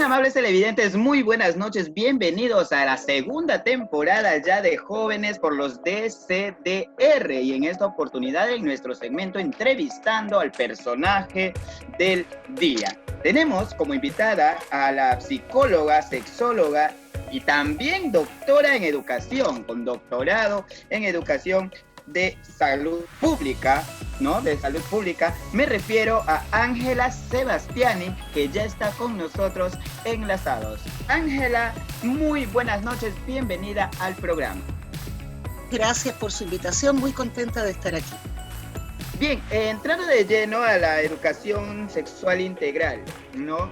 amables televidentes? Muy buenas noches, bienvenidos a la segunda temporada ya de Jóvenes por los DCDR, y en esta oportunidad en nuestro segmento entrevistando al personaje del día. Tenemos como invitada a la psicóloga, sexóloga y también doctora en educación, con doctorado en educación de salud pública, ¿no? De salud pública. Me refiero a Ángela Sebastiani, que ya está con nosotros enlazados. Ángela, muy buenas noches, bienvenida al programa. Gracias por su invitación, muy contenta de estar aquí. Bien, entrando de lleno a la educación sexual integral, ¿no?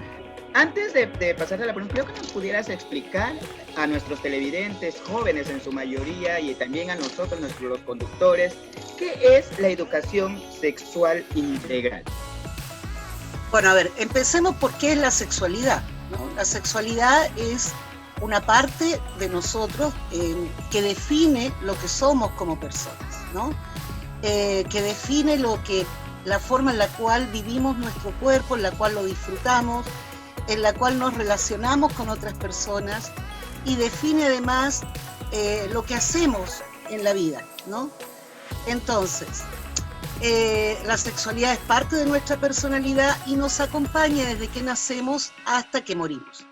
Antes de pasar a la pregunta, creo que nos pudieras explicar a nuestros televidentes, jóvenes en su mayoría, y también a nosotros, los conductores, ¿qué es la educación sexual integral? Bueno, a ver, empecemos por qué es la sexualidad, ¿no? La sexualidad es una parte de nosotros que define lo que somos como personas, ¿no? Que define la forma en la cual vivimos nuestro cuerpo, en la cual lo disfrutamos, en la cual nos relacionamos con otras personas, y define además lo que hacemos en la vida, ¿no? Entonces, la sexualidad es parte de nuestra personalidad y nos acompaña desde que nacemos hasta que morimos.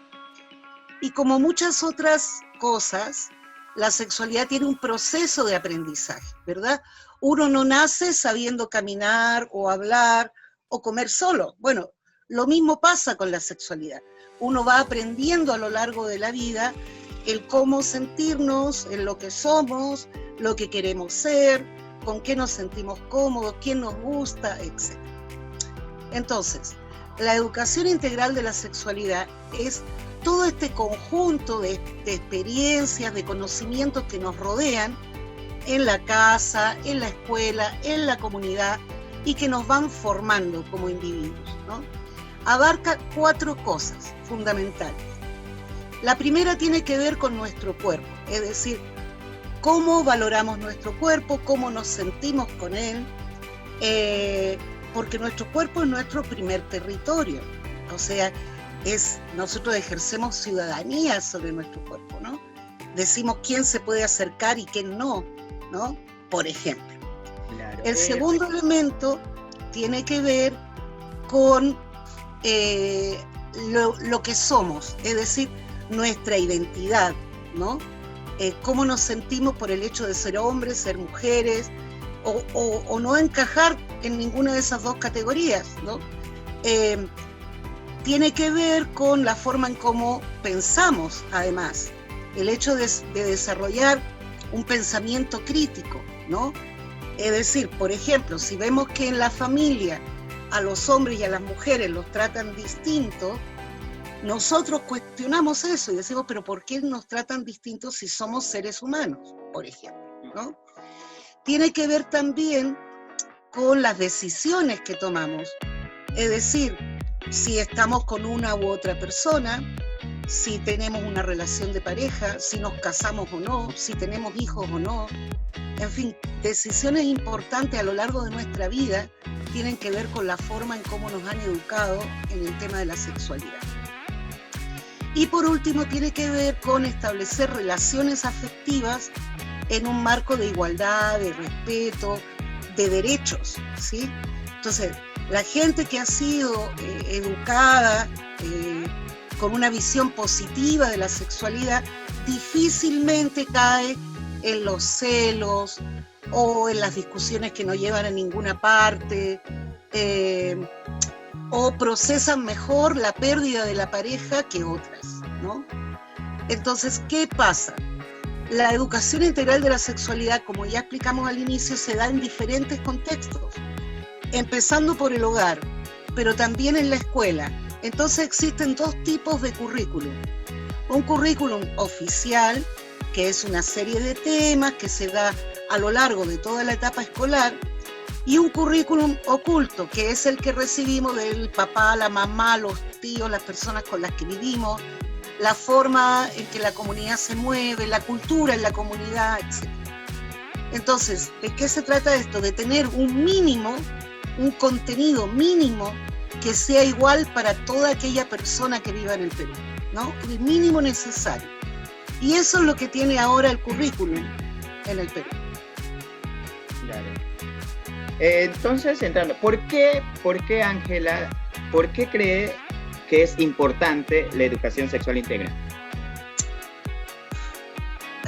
Y como muchas otras cosas, la sexualidad tiene un proceso de aprendizaje, ¿verdad? Uno no nace sabiendo caminar o hablar o comer solo. Bueno, lo mismo pasa con la sexualidad. Uno va aprendiendo a lo largo de la vida el cómo sentirnos, en lo que somos, lo que queremos ser, con qué nos sentimos cómodos, quién nos gusta, etc. Entonces, la educación integral de la sexualidad es todo este conjunto de experiencias, de conocimientos que nos rodean en la casa, en la escuela, en la comunidad, y que nos van formando como individuos, ¿no? Abarca 4 cosas fundamentales. La primera tiene que ver con nuestro cuerpo, es decir, cómo valoramos nuestro cuerpo, cómo nos sentimos con él, porque nuestro cuerpo es nuestro primer territorio, o sea, nosotros ejercemos ciudadanía sobre nuestro cuerpo, ¿no? Decimos quién se puede acercar y quién no, ¿no? Por ejemplo. Claro. El segundo elemento tiene que ver con lo que somos, es decir, nuestra identidad, ¿no? Cómo nos sentimos por el hecho de ser hombres, ser mujeres, o no encajar en ninguna de esas dos categorías, ¿no? Tiene que ver con la forma en cómo pensamos, además, el hecho de desarrollar un pensamiento crítico, ¿no? Es decir, por ejemplo, si vemos que en la familia a los hombres y a las mujeres los tratan distintos, nosotros cuestionamos eso y decimos, pero ¿por qué nos tratan distintos si somos seres humanos, por ejemplo, ¿no? Tiene que ver también con las decisiones que tomamos, es decir, si estamos con una u otra persona, si tenemos una relación de pareja, si nos casamos o no, si tenemos hijos o no. En fin, decisiones importantes a lo largo de nuestra vida tienen que ver con la forma en cómo nos han educado en el tema de la sexualidad. Y por último, tiene que ver con establecer relaciones afectivas en un marco de igualdad, de respeto, de derechos, ¿sí? Entonces, la gente que ha sido educada con una visión positiva de la sexualidad difícilmente cae en los celos o en las discusiones que no llevan a ninguna parte, o procesan mejor la pérdida de la pareja que otras, ¿no? Entonces, ¿qué pasa? La educación integral de la sexualidad, como ya explicamos al inicio, se da en diferentes contextos, empezando por el hogar, pero también en la escuela. Entonces existen 2 tipos de currículum. Un currículum oficial, que es una serie de temas que se da a lo largo de toda la etapa escolar, y un currículum oculto, que es el que recibimos del papá, la mamá, los tíos, las personas con las que vivimos, la forma en que la comunidad se mueve, la cultura en la comunidad, etc. Entonces, ¿de qué se trata esto? De tener un contenido mínimo que sea igual para toda aquella persona que viva en el Perú, ¿no? El mínimo necesario. Y eso es lo que tiene ahora el currículum en el Perú. Claro. Entonces, entrando, ¿por qué Ángela, por qué cree que es importante la educación sexual integral?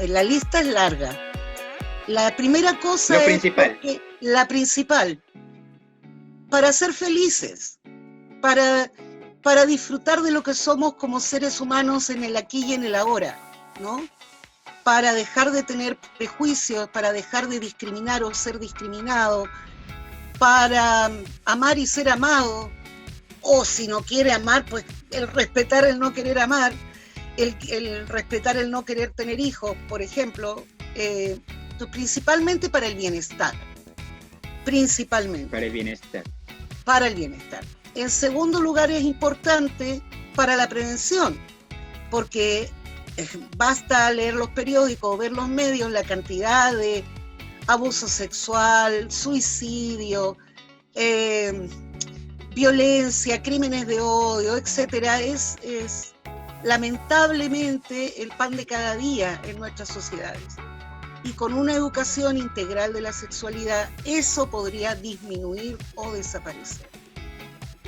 La lista es larga. La primera cosa es principal. La principal, para ser felices, para disfrutar de lo que somos como seres humanos en el aquí y en el ahora, ¿no? Para dejar de tener prejuicios, para dejar de discriminar o ser discriminado, para amar y ser amado, o si no quiere amar, pues el respetar el no querer amar, el respetar el no querer tener hijos, por ejemplo, principalmente para el bienestar. Principalmente. Para el bienestar. Para el bienestar. En segundo lugar, es importante para la prevención, porque basta leer los periódicos, ver los medios, la cantidad de abuso sexual, suicidio, violencia, crímenes de odio, etcétera, es lamentablemente el pan de cada día en nuestras sociedades. Y con una educación integral de la sexualidad, eso podría disminuir o desaparecer.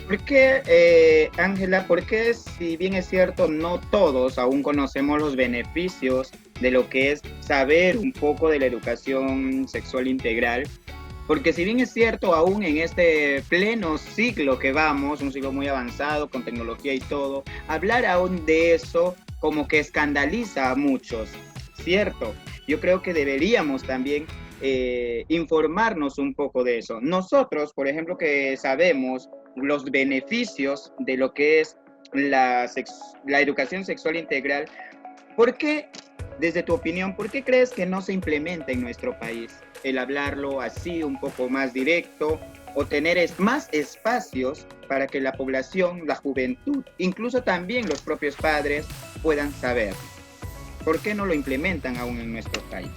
¿Por qué, Ángela, por qué, si bien es cierto, no todos aún conocemos los beneficios de lo que es saber un poco de la educación sexual integral? Porque si bien es cierto, aún en este pleno siglo que vamos, un siglo muy avanzado, con tecnología y todo, hablar aún de eso como que escandaliza a muchos, ¿cierto? Yo creo que deberíamos también informarnos un poco de eso. Nosotros, por ejemplo, que sabemos los beneficios de lo que es la educación sexual integral, ¿por qué, desde tu opinión, por qué crees que no se implementa en nuestro país el hablarlo así un poco más directo o tener más espacios para que la población, la juventud, incluso también los propios padres puedan saber? ¿Por qué no lo implementan aún en nuestro país?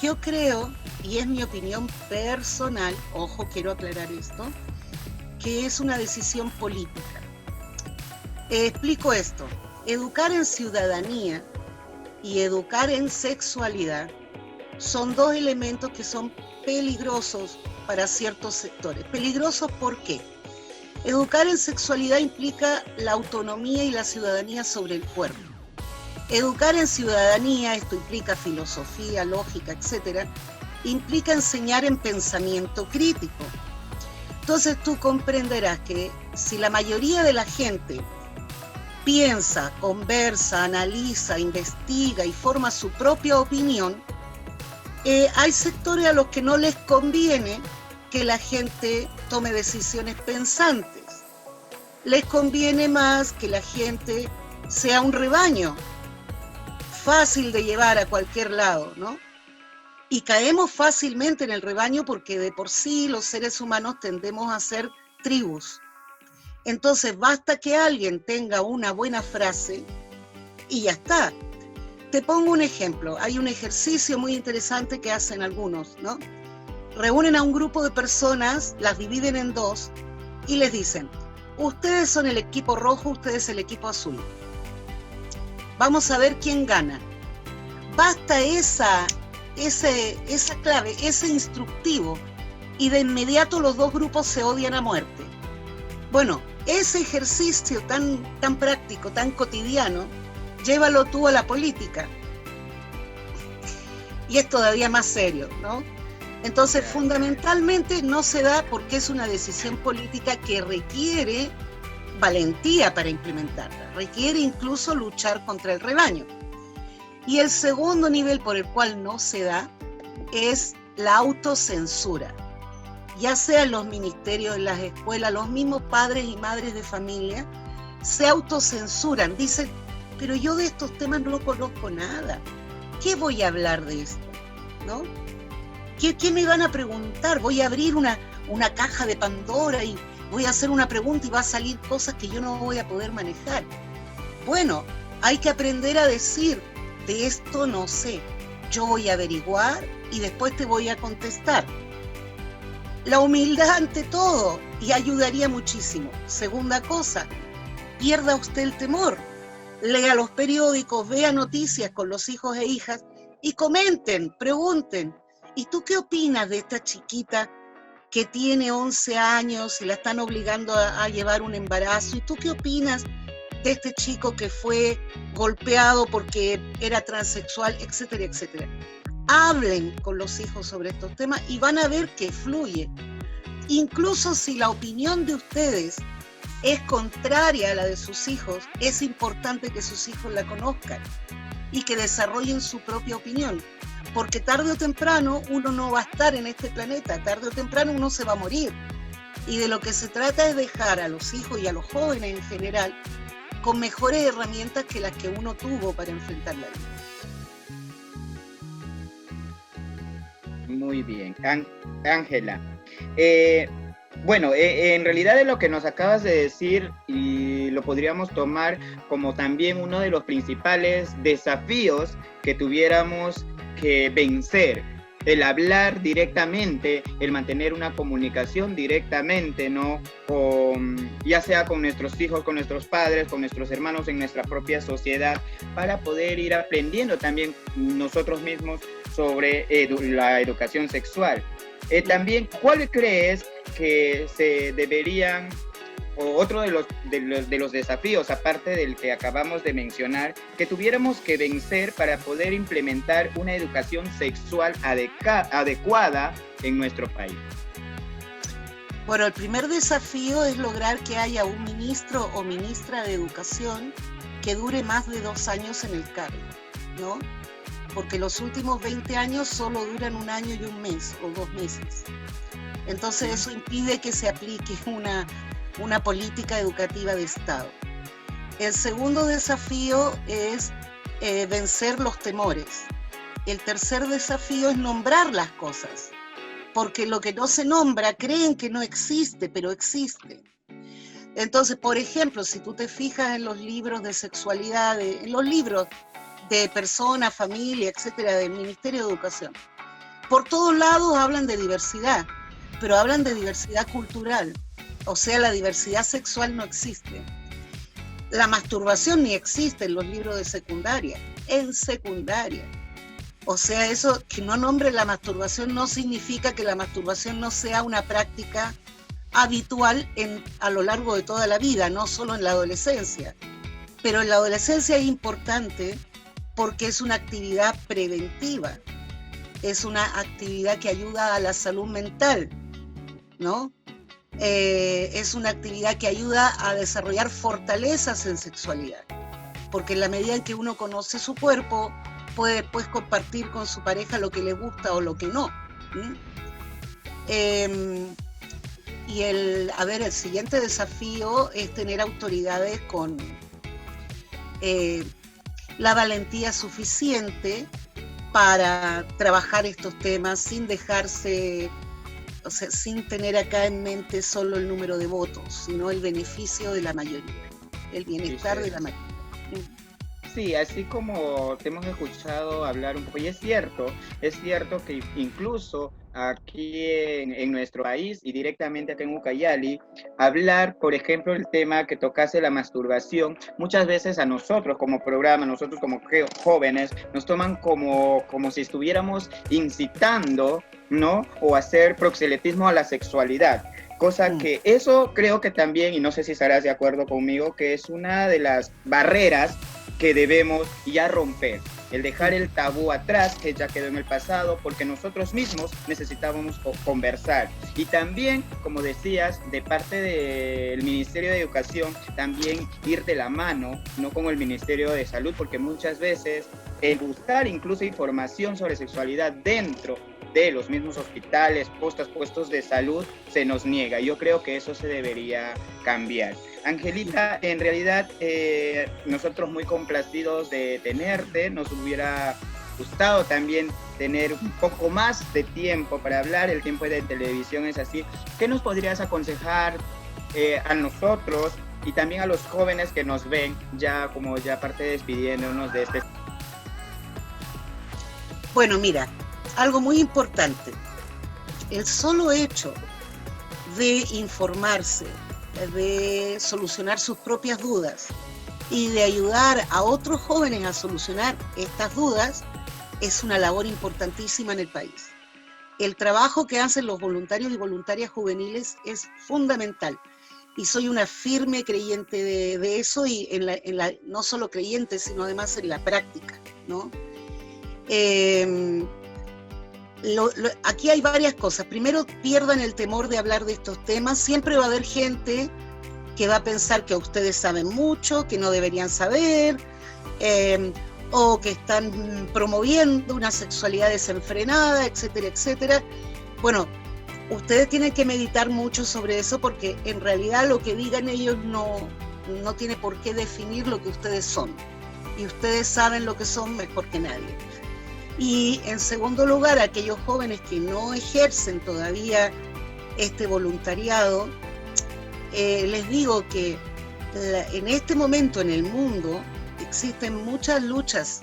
Yo creo, y es mi opinión personal, ojo, quiero aclarar esto, que es una decisión política. Explico esto. Educar en ciudadanía y educar en sexualidad son dos elementos que son peligrosos para ciertos sectores. ¿Peligrosos por qué? Educar en sexualidad implica la autonomía y la ciudadanía sobre el cuerpo. Educar en ciudadanía, esto implica filosofía, lógica, etcétera, implica enseñar en pensamiento crítico. Entonces tú comprenderás que si la mayoría de la gente piensa, conversa, analiza, investiga y forma su propia opinión, hay sectores a los que no les conviene que la gente tome decisiones pensantes. Les conviene más que la gente sea un rebaño, fácil de llevar a cualquier lado, ¿no? Y caemos fácilmente en el rebaño porque de por sí los seres humanos tendemos a ser tribus. Entonces basta que alguien tenga una buena frase y ya está. Te pongo un ejemplo. Hay un ejercicio muy interesante que hacen algunos, ¿no? Reúnen a un grupo de personas, las dividen en dos y les dicen: ustedes son el equipo rojo, ustedes el equipo azul. Vamos a ver quién gana. Basta esa clave, ese instructivo, y de inmediato los dos grupos se odian a muerte. Bueno, ese ejercicio tan práctico, tan cotidiano, llévalo tú a la política. Y es todavía más serio, ¿no? Entonces, fundamentalmente no se da porque es una decisión política que requiere valentía para implementarla, requiere incluso luchar contra el rebaño. Y el segundo nivel por el cual no se da es la autocensura. Ya sea en los ministerios, en las escuelas, los mismos padres y madres de familia se autocensuran, dicen: pero yo de estos temas no conozco nada, ¿qué voy a hablar de esto? ¿No? ¿Qué me van a preguntar? Voy a abrir una caja de Pandora y voy a hacer una pregunta y va a salir cosas que yo no voy a poder manejar. Bueno, hay que aprender a decir: de esto no sé, yo voy a averiguar y después te voy a contestar. La humildad ante todo, y ayudaría muchísimo. Segunda cosa, pierda usted el temor. Lea los periódicos, vea noticias con los hijos e hijas y comenten, pregunten. ¿Y tú qué opinas de esta chiquita que tiene 11 años y la están obligando a llevar un embarazo? ¿Y tú qué opinas de este chico que fue golpeado porque era transexual, etcétera, etcétera? Hablen con los hijos sobre estos temas y van a ver que fluye. Incluso si la opinión de ustedes es contraria a la de sus hijos, es importante que sus hijos la conozcan y que desarrollen su propia opinión, porque tarde o temprano uno no va a estar en este planeta, tarde o temprano uno se va a morir, y de lo que se trata es dejar a los hijos y a los jóvenes en general con mejores herramientas que las que uno tuvo para enfrentar la vida. Muy bien, Ángela. Bueno, en realidad de lo que nos acabas de decir, y lo podríamos tomar como también uno de los principales desafíos que tuviéramos que vencer, el hablar directamente, el mantener una comunicación directamente, ¿no? Ya sea con nuestros hijos, con nuestros padres, con nuestros hermanos en nuestra propia sociedad, para poder ir aprendiendo también nosotros mismos sobre la educación sexual. También, ¿cuál crees que se deberían, o otro de los desafíos, aparte del que acabamos de mencionar, que tuviéramos que vencer para poder implementar una educación sexual adecuada en nuestro país? Bueno, el primer desafío es lograr que haya un ministro o ministra de educación que dure más de 2 años en el cargo, ¿no? Porque los últimos 20 años solo duran 1 año y 1 mes o 2 meses. Entonces eso impide que se aplique una política educativa de Estado. El segundo desafío es vencer los temores. El tercer desafío es nombrar las cosas, porque lo que no se nombra creen que no existe, pero existe. Entonces, por ejemplo, si tú te fijas en los libros de sexualidad, en los libros de personas, familia, etcétera, del Ministerio de Educación, por todos lados hablan de diversidad, pero hablan de diversidad cultural. O sea, la diversidad sexual no existe. La masturbación ni existe en los libros de secundaria, en secundaria. O sea, eso que no nombre la masturbación no significa que la masturbación no sea una práctica habitual a lo largo de toda la vida, no solo en la adolescencia. Pero en la adolescencia es importante porque es una actividad preventiva, es una actividad que ayuda a la salud mental, ¿no? Es una actividad que ayuda a desarrollar fortalezas en sexualidad, porque en la medida en que uno conoce su cuerpo, puede después compartir con su pareja lo que le gusta o lo que no. Y el siguiente desafío es tener autoridades con la valentía suficiente para trabajar estos temas sin dejarse, o sea, sin tener acá en mente solo el número de votos, sino el beneficio de la mayoría, el bienestar de la mayoría. Sí, así como te hemos escuchado hablar un poco, y es cierto que incluso aquí en nuestro país y directamente acá en Ucayali, hablar, por ejemplo, el tema que tocase la masturbación, muchas veces a nosotros como programa, nosotros como jóvenes, nos toman como si estuviéramos incitando, ¿no? O hacer proxenetismo a la sexualidad. Cosa que eso creo que también, y no sé si estarás de acuerdo conmigo, que es una de las barreras que debemos ya romper, el dejar el tabú atrás, que ya quedó en el pasado, porque nosotros mismos necesitábamos conversar. Y también, como decías, de parte del Ministerio de Educación, también ir de la mano, no con el Ministerio de Salud, porque muchas veces el buscar incluso información sobre sexualidad dentro de los mismos hospitales, puestos de salud, se nos niega. Yo creo que eso se debería cambiar. Angelita, en realidad nosotros muy complacidos de tenerte, nos hubiera gustado también tener un poco más de tiempo para hablar, el tiempo de televisión es así. ¿Qué nos podrías aconsejar a nosotros y también a los jóvenes que nos ven, ya parte despidiéndonos de este? Bueno, mira, algo muy importante, el solo hecho de informarse, de solucionar sus propias dudas y de ayudar a otros jóvenes a solucionar estas dudas es una labor importantísima en el país. El trabajo que hacen los voluntarios y voluntarias juveniles es fundamental y soy una firme creyente de eso y no solo creyente, sino además en la práctica, ¿no? Aquí hay varias cosas. Primero, pierdan el temor de hablar de estos temas. Siempre va a haber gente que va a pensar que ustedes saben mucho, que no deberían saber, o que están promoviendo una sexualidad desenfrenada, etcétera, etcétera. Bueno, ustedes tienen que meditar mucho sobre eso porque en realidad lo que digan ellos no tiene por qué definir lo que ustedes son. Y ustedes saben lo que son mejor que nadie. Y en segundo lugar, aquellos jóvenes que no ejercen todavía este voluntariado, les digo que en este momento en el mundo existen muchas luchas,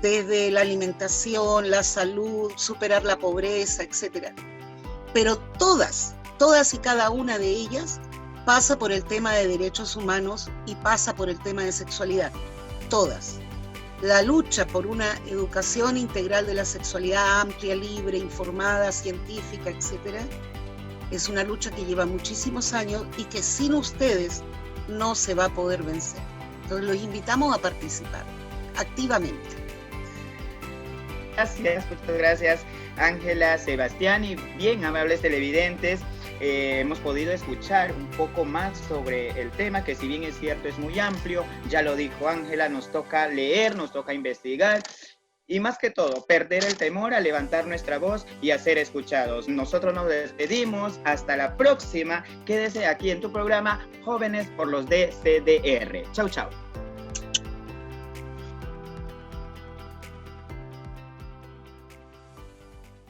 desde la alimentación, la salud, superar la pobreza, etc. Pero todas y cada una de ellas pasa por el tema de derechos humanos y pasa por el tema de sexualidad, todas. La lucha por una educación integral de la sexualidad amplia, libre, informada, científica, etc., es una lucha que lleva muchísimos años y que sin ustedes no se va a poder vencer. Entonces los invitamos a participar activamente. Gracias, muchas gracias Ángela, Sebastián y bien amables televidentes. Hemos podido escuchar un poco más sobre el tema, que si bien es cierto es muy amplio, ya lo dijo Ángela, nos toca leer, nos toca investigar y más que todo, perder el temor a levantar nuestra voz y a ser escuchados. Nosotros nos despedimos, hasta la próxima, quédese aquí en tu programa Jóvenes por los DCDR. Chau, chau.